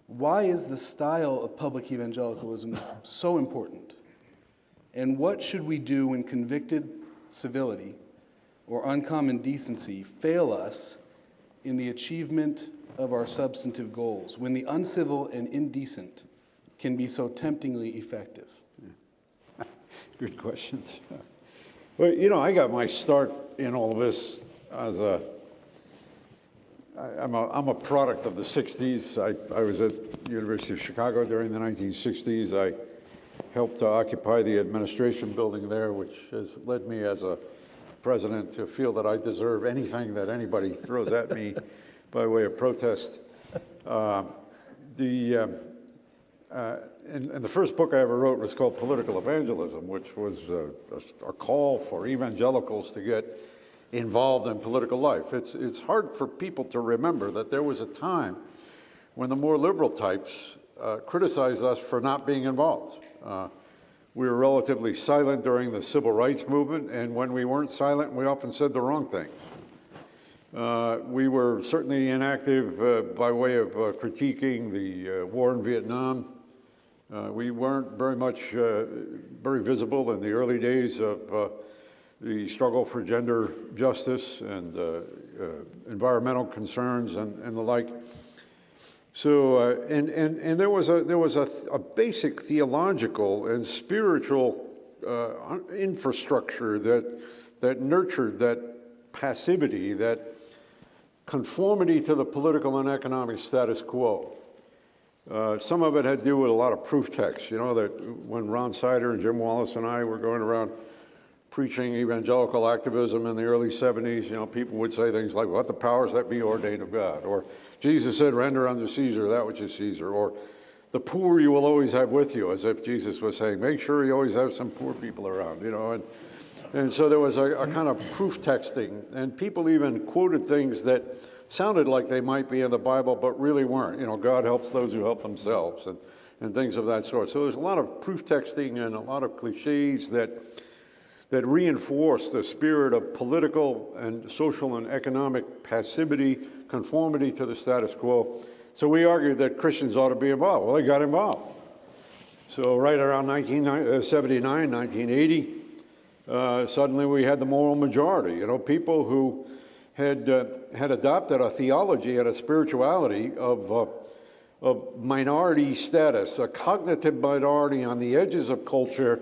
Why is the style of public evangelicalism so important? And what should we do when convicted civility or uncommon decency fail us in the achievement of our substantive goals, when the uncivil and indecent can be so temptingly effective? Yeah. Good questions. Well, you know, I got my start in all of this as I'm a product of the 60s. I was at the University of Chicago during the 1960s. I helped to occupy the administration building there, which has led me as a president to feel that I deserve anything that anybody throws at me by way of protest. And the first book I ever wrote was called Political Evangelism, which was a call for evangelicals to get involved in political life. It's hard for people to remember that there was a time when the more liberal types criticized us for not being involved. We were relatively silent during the civil rights movement, and when we weren't silent, we often said the wrong things. We were certainly inactive by way of critiquing the war in Vietnam. We weren't very much very visible in the early days of the struggle for gender justice and environmental concerns and the like. So, and there was a basic theological and spiritual infrastructure that nurtured that passivity, that conformity to the political and economic status quo. Some of it had to do with a lot of proof texts, you know, that when Ron Sider and Jim Wallace and I were going around preaching evangelical activism in the early 70s, you know, people would say things like, "Let the powers that be ordained of God," or Jesus said, "Render unto Caesar that which is Caesar," or "The poor you will always have with you," as if Jesus was saying, make sure you always have some poor people around, you know. And so there was a kind of proof texting, and people even quoted things that sounded like they might be in the Bible, but really weren't. You know, God helps those who help themselves, and things of that sort. So there's a lot of proof texting and a lot of cliches that reinforce the spirit of political and social and economic passivity, conformity to the status quo. So we argued that Christians ought to be involved. Well, they got involved. So right around 1979, 1980, suddenly we had the moral majority. You know, people who had adopted a theology and a spirituality of minority status, a cognitive minority on the edges of culture,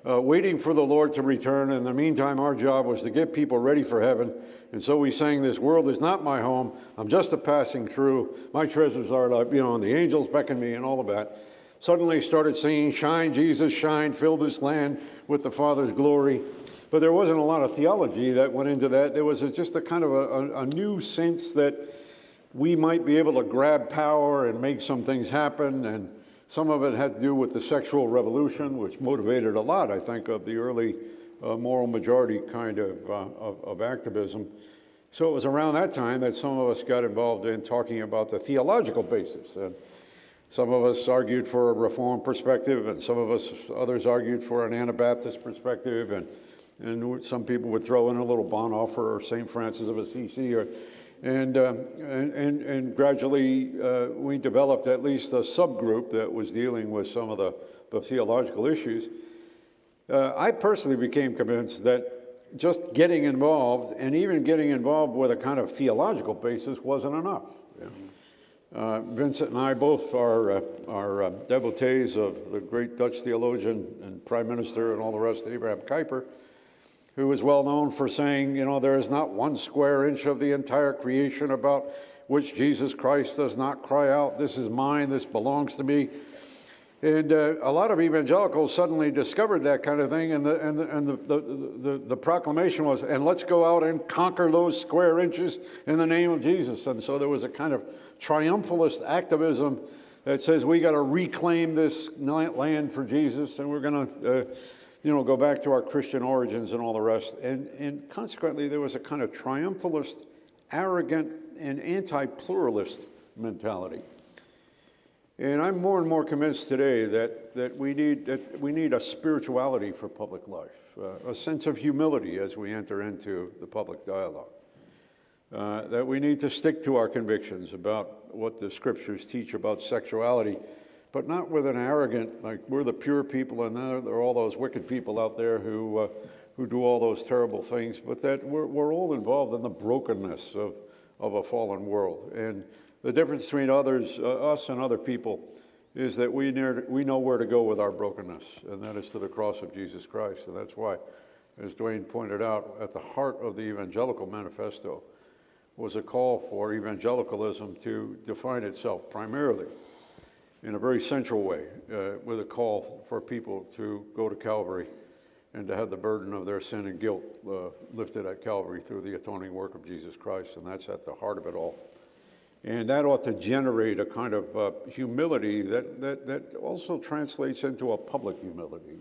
waiting for the Lord to return. In the meantime, our job was to get people ready for heaven. And so we sang, "This world is not my home. I'm just a passing through. My treasures are, you know, and the angels beckon me," and all of that. Suddenly started singing, "Shine, Jesus, shine, fill this land with the Father's glory." But there wasn't a lot of theology that went into that. There was just a kind of a new sense that we might be able to grab power and make some things happen. And some of it had to do with the sexual revolution, which motivated a lot, I think, of the early moral majority kind of activism. So it was around that time that some of us got involved in talking about the theological basis. And some of us argued for a Reform perspective, and others argued for an Anabaptist perspective, and some people would throw in a little Bonhoeffer or St. Francis of Assisi, and gradually we developed at least a subgroup that was dealing with some of the theological issues. I personally became convinced that just getting involved, and even getting involved with a kind of theological basis, wasn't enough. Vincent and I both are devotees of the great Dutch theologian and prime minister and all the rest, Abraham Kuyper, who was well known for saying, you know, there is not one square inch of the entire creation about which Jesus Christ does not cry out, "This is mine, this belongs to me." And a lot of evangelicals suddenly discovered that kind of thing, and the proclamation was, "And let's go out and conquer those square inches in the name of Jesus." And so there was a kind of triumphalist activism that says we got to reclaim this land for Jesus, and we're going to go back to our Christian origins and all the rest. And consequently, there was a kind of triumphalist, arrogant, and anti-pluralist mentality. And I'm more and more convinced today that we need a spirituality for public life, a sense of humility as we enter into the public dialogue. that we need to stick to our convictions about what the scriptures teach about sexuality, but not with an arrogant, like we're the pure people and there are all those wicked people out there who do all those terrible things, but that we're all involved in the brokenness of a fallen world. And the difference between us and other people is that we know where to go with our brokenness, and that is to the cross of Jesus Christ. And that's why, as Dwayne pointed out, at the heart of the Evangelical Manifesto was a call for evangelicalism to define itself primarily in a very central way, with a call for people to go to Calvary and to have the burden of their sin and guilt lifted at Calvary through the atoning work of Jesus Christ. And that's at the heart of it all. And that ought to generate a kind of humility that also translates into a public humility,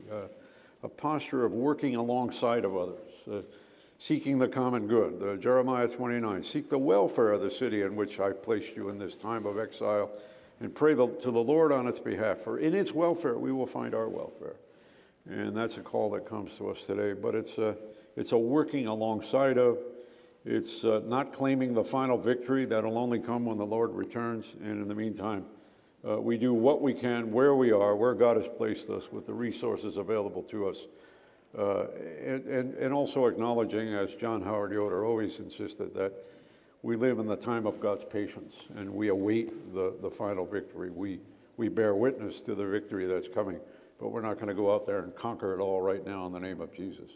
a posture of working alongside of others, seeking the common good. Jeremiah 29, seek the welfare of the city in which I placed you in this time of exile, and pray to the Lord on its behalf, for in its welfare we will find our welfare. And that's a call that comes to us today, but it's a working alongside of. It's not claiming the final victory that'll only come when the Lord returns. And in the meantime, we do what we can, where we are, where God has placed us, with the resources available to us. And also acknowledging, as John Howard Yoder always insisted, that we live in the time of God's patience, and we await the final victory. We bear witness to the victory that's coming, but we're not going to go out there and conquer it all right now in the name of Jesus.